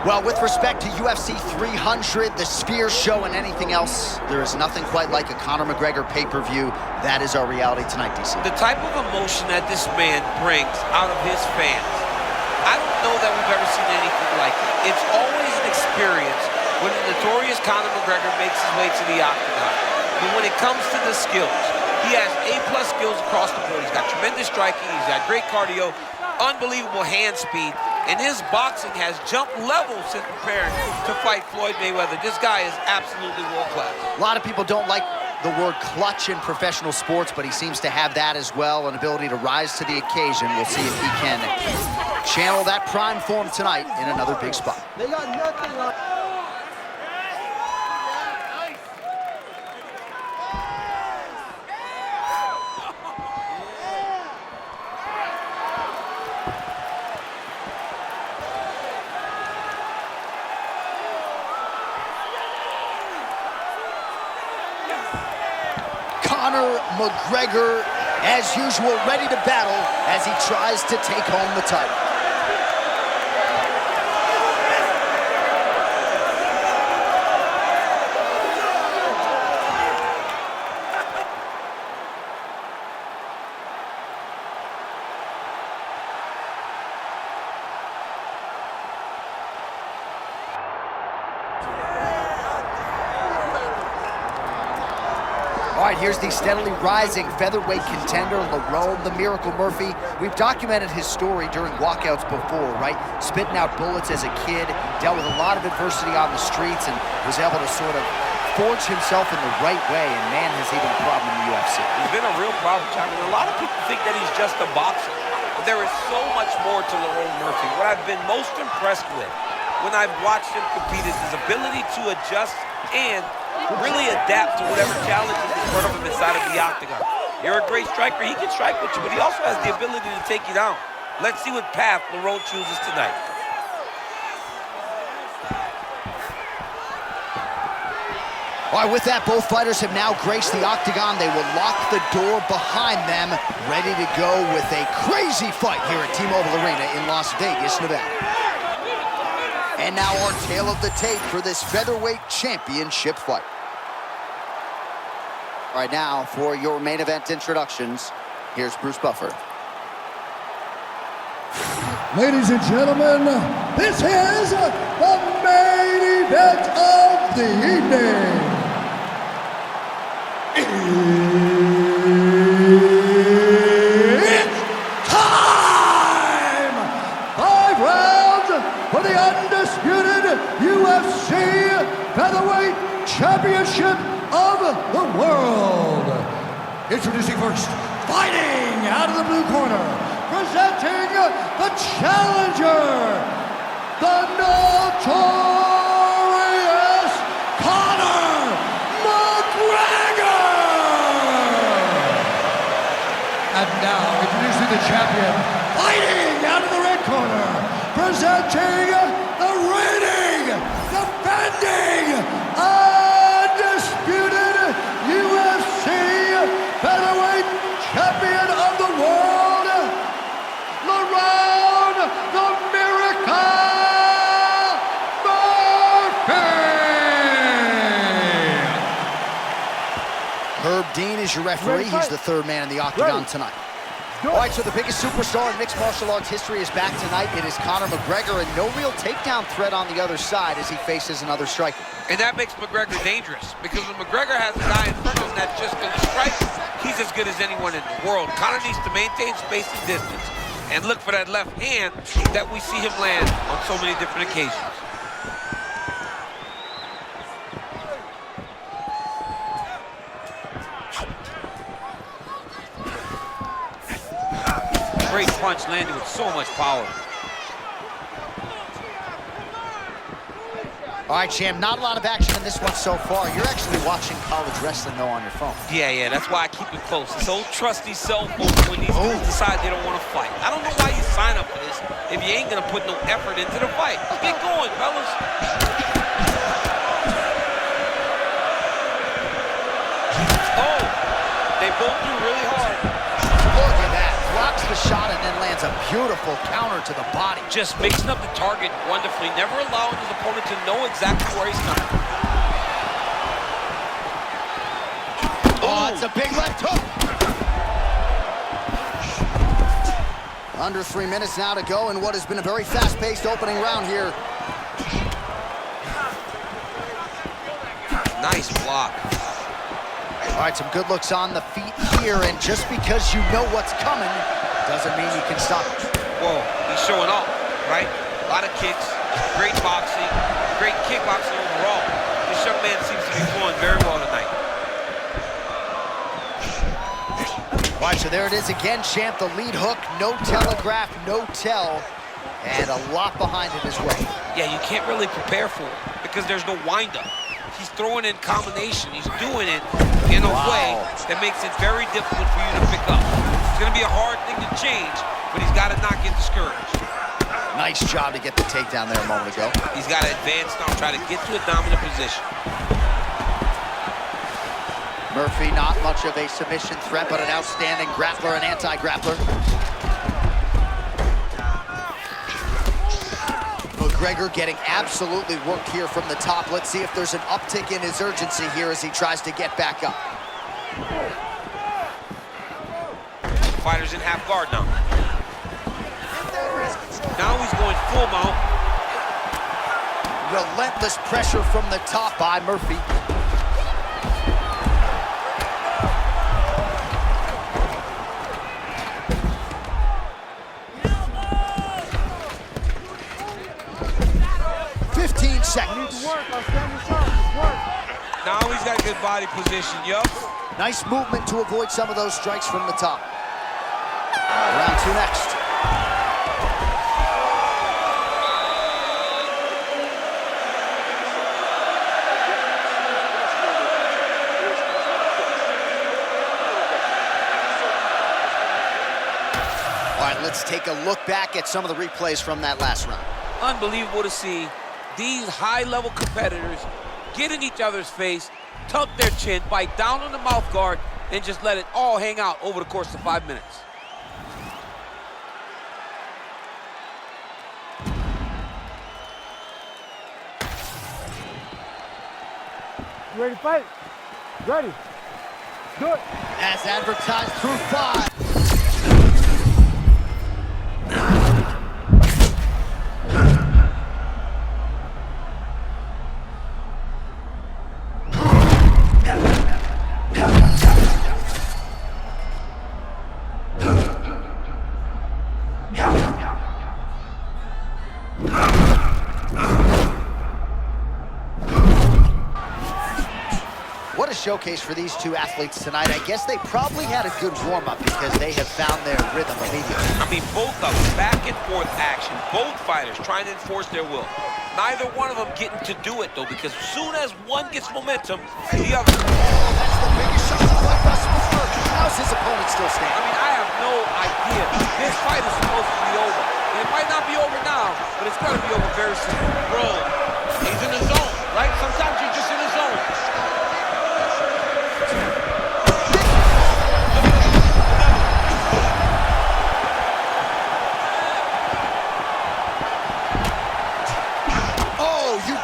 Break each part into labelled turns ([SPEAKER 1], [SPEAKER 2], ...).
[SPEAKER 1] Well, with respect to UFC 300, the Spear Show, and anything else, there is nothing quite like a Conor McGregor pay-per-view. That is our reality tonight, DC.
[SPEAKER 2] The type of emotion that this man brings out of his fans, I don't know that we've ever seen anything like it. It's always an experience when the notorious Conor McGregor makes his way to the octagon. But when it comes to the skills, he has A-plus skills across the board. He's got tremendous striking, he's got great cardio, unbelievable hand speed, and his boxing has jumped levels since preparing to fight Floyd Mayweather. This guy is absolutely world-class.
[SPEAKER 1] A lot of people don't like the word clutch in professional sports, but he seems to have that as well, an ability to rise to the occasion. We'll see if he can channel that prime form tonight in another big spot.
[SPEAKER 3] They got nothing on.
[SPEAKER 1] Conor McGregor, as usual, ready to battle as he tries to take home the title. All right, here's the steadily rising featherweight contender, Lerone, the Miracle Murphy. We've documented his story during walkouts before, right? Spitting out bullets as a kid, dealt with a lot of adversity on the streets, and was able to sort of forge himself in the right way, and man, has he been a problem in the UFC.
[SPEAKER 2] He's been a real problem, Chapman. A lot of people think that he's just a boxer, but there is so much more to Lerone Murphy. What I've been most impressed with when I've watched him compete is his ability to adjust and really adapt to whatever challenge is in front of him inside of the octagon. You're a great striker, he can strike with you, but he also has the ability to take you down. Let's see what path Lerone chooses tonight.
[SPEAKER 1] All right, with that, both fighters have now graced the octagon. They will lock the door behind them, ready to go with a crazy fight here at T-Mobile Arena in Las Vegas, Nevada. And now our tale of the tape for this featherweight championship fight. All right, now for your main event introductions, here's Bruce Buffer.
[SPEAKER 4] Ladies and gentlemen, this is the main event of the evening. It's time! 5 rounds for the undisputed UFC Featherweight Championship of the world. Introducing first, fighting out of the blue corner, presenting the challenger, the notorious Conor McGregor. And now, introducing the champion, fighting out of the red corner, presenting the reigning, defending, undisputed UFC Featherweight Champion of the world, Lerone, the Miracle Murphy.
[SPEAKER 1] Herb Dean is your referee. He's the third man in the octagon tonight. All right, so the biggest superstar in mixed martial arts history is back tonight. It is Conor McGregor, and no real takedown threat on the other side as he faces another striker.
[SPEAKER 2] And that makes McGregor dangerous, because when McGregor has a guy in front of him that's just going to strike, he's as good as anyone in the world. Conor needs to maintain space and distance and look for that left hand that we see him land on so many different occasions. Great punch landed with so much power.
[SPEAKER 1] All right, Sham, not a lot of action in this one so far. You're actually watching college wrestling, though, on your phone.
[SPEAKER 2] Yeah, that's why I keep it close. This old trusty cell phone when these dudes decide they don't want to fight. I don't know why you sign up for this if you ain't going to put no effort into the fight. Get going, fellas. Oh, they both do really hard.
[SPEAKER 1] Look at that. Blocks the shot and then lands That's a beautiful counter to the body.
[SPEAKER 2] Just mixing up the target wonderfully, never allowing his opponent to know exactly where he's coming.
[SPEAKER 1] Oh, it's a big left hook. Under 3 minutes now to go in what has been a very fast-paced opening round here.
[SPEAKER 2] Nice block.
[SPEAKER 1] All right, some good looks on the feet here, and just because you know what's coming doesn't mean you can stop it.
[SPEAKER 2] Whoa, he's showing off, right? A lot of kicks, great boxing, great kickboxing overall. This young man seems to be flowing very well tonight.
[SPEAKER 1] All right, so there it is again, champ. The lead hook, no telegraph, no tell, and a lot behind it as well.
[SPEAKER 2] Yeah, you can't really prepare for it because there's no windup. He's throwing in combination. He's doing it in a way that makes it very difficult for you to pick up. It's going to be a hard thing to change, but he's got to not get discouraged.
[SPEAKER 1] Nice job to get the takedown there a moment ago.
[SPEAKER 2] He's got to advance now, try to get to a dominant position.
[SPEAKER 1] Murphy, not much of a submission threat, but an outstanding grappler and anti-grappler. McGregor getting absolutely worked here from the top. Let's see if there's an uptick in his urgency here as he tries to get back up.
[SPEAKER 2] Fighter's in half guard now. Now he's going full mount.
[SPEAKER 1] Relentless pressure from the top by Murphy. Seconds.
[SPEAKER 2] Now he's got good body position, yup.
[SPEAKER 1] Nice movement to avoid some of those strikes from the top. Round 2 next. All right, let's take a look back at some of the replays from that last round.
[SPEAKER 2] Unbelievable to see these high-level competitors get in each other's face, tuck their chin, bite down on the mouth guard, and just let it all hang out over the course of 5 minutes.
[SPEAKER 3] You ready to fight? Ready. Do it.
[SPEAKER 1] As advertised through 5. What a showcase for these two athletes tonight. I guess they probably had a good warm-up because they have found their rhythm immediately.
[SPEAKER 2] I mean, both of them, back and forth action. Both fighters trying to enforce their will. Neither one of them getting to do it, though, because as soon as one gets momentum, the other...
[SPEAKER 1] Oh, that's the biggest shot of the fight thus far. How's his opponent still standing?
[SPEAKER 2] I mean, I have no idea. This fight is supposed to be over. And it might not be over now, but it's going to be over very soon. Bro, he's in the zone, right? Sometimes you're just in the zone.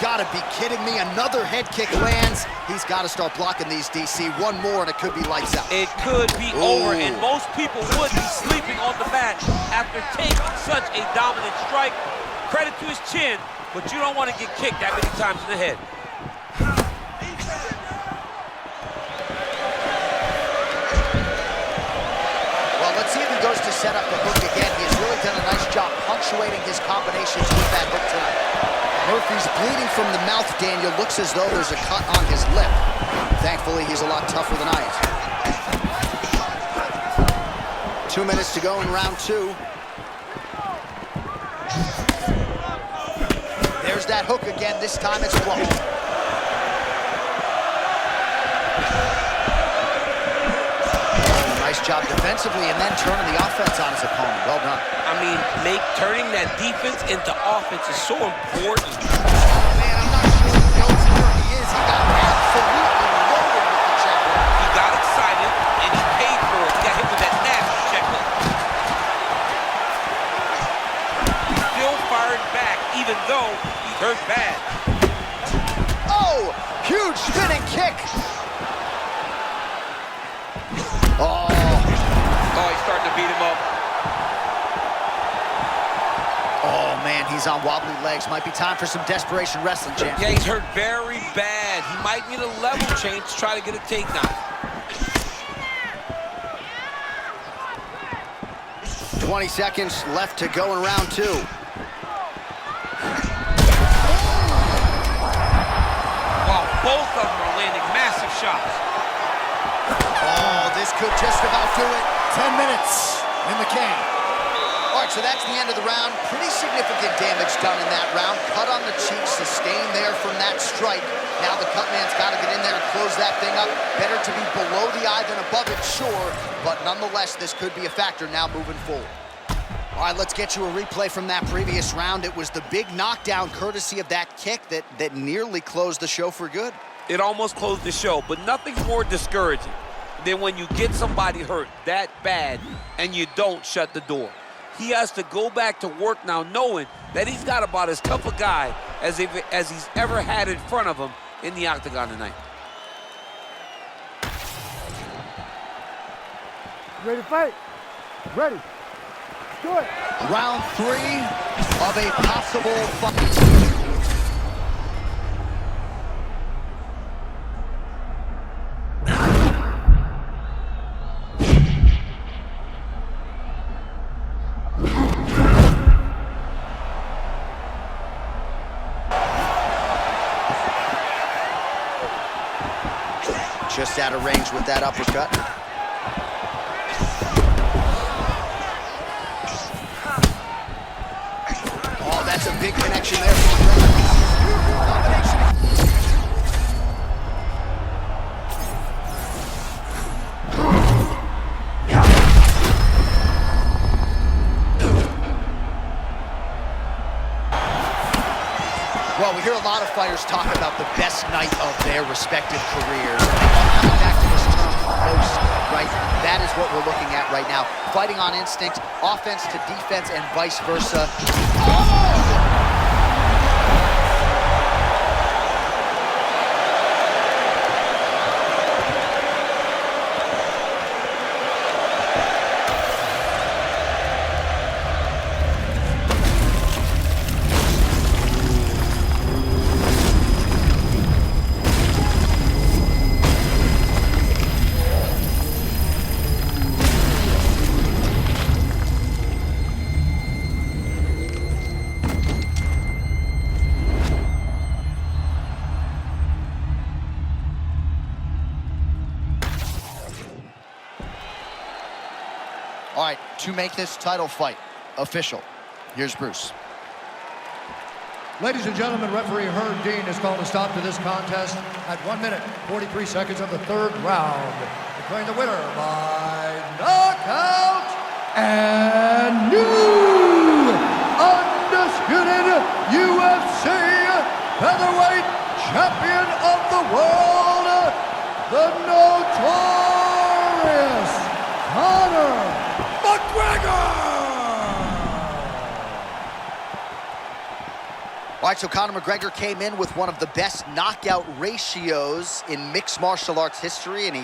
[SPEAKER 1] Gotta be kidding me. Another head kick lands. He's got to start blocking these, DC. One more and it could be lights out.
[SPEAKER 2] It could be over, and most people would be sleeping on the mat after taking such a dominant strike. Credit to his chin, but you don't want to get kicked that many times in the head.
[SPEAKER 1] Well, let's see if he goes to set up the hook again. He's really done a nice job punctuating his combinations with that hook tonight. Murphy's bleeding from the mouth, Daniel. Looks as though there's a cut on his lip. Thankfully, he's a lot tougher than I am. 2 minutes to go in round 2. There's that hook again. This time it's blocked. Nice job defensively and then turning the offense on his opponent. Well done.
[SPEAKER 2] I mean, turning that defense into offense is so important.
[SPEAKER 1] Man, I'm not sure he knows where he is. He got absolutely loaded with the check hook.
[SPEAKER 2] He got excited, and he paid for it. He got hit with that nasty check hook. even though he's hurt bad.
[SPEAKER 1] Oh, huge spinning kick. Oh,
[SPEAKER 2] he's starting to beat him up.
[SPEAKER 1] Oh, man, he's on wobbly legs. Might be time for some desperation wrestling, champ.
[SPEAKER 2] Yeah, he's hurt very bad. He might need a level change to try to get a takedown.
[SPEAKER 1] 20 seconds left to go in round 2.
[SPEAKER 2] Wow, both of them are landing massive shots.
[SPEAKER 1] Oh, this could just about do it. 10 minutes in the can. All right, so that's the end of the round. Pretty significant damage done in that round. Cut on the cheek, sustained there from that strike. Now the cut man's got to get in there and close that thing up. Better to be below the eye than above it, sure. But nonetheless, this could be a factor now moving forward. All right, let's get you a replay from that previous round. It was the big knockdown courtesy of that kick that nearly closed the show for good.
[SPEAKER 2] It almost closed the show, but nothing's more discouraging than when you get somebody hurt that bad and you don't shut the door. He has to go back to work now knowing that he's got about as tough a guy as he's ever had in front of him in the octagon tonight.
[SPEAKER 3] Ready to fight? Ready. Do it.
[SPEAKER 1] Round 3 of a possible fight. Just out of range with that uppercut. Oh, that's a big connection there. Well, we hear a lot of fighters talk about the best night of their respective careers. And they all come back to this term most, right? That is what we're looking at right now. Fighting on instinct, offense to defense, and vice versa. Oh! All right, to make this title fight official, here's Bruce.
[SPEAKER 4] Ladies and gentlemen, referee Herb Dean has called a stop to this contest at 1 minute, 43 seconds of the 3rd round, declaring the winner by knockout and new undisputed UFC featherweight champion of the world, the notorious Conor McGregor!
[SPEAKER 1] All right, so Conor McGregor came in with one of the best knockout ratios in mixed martial arts history, and he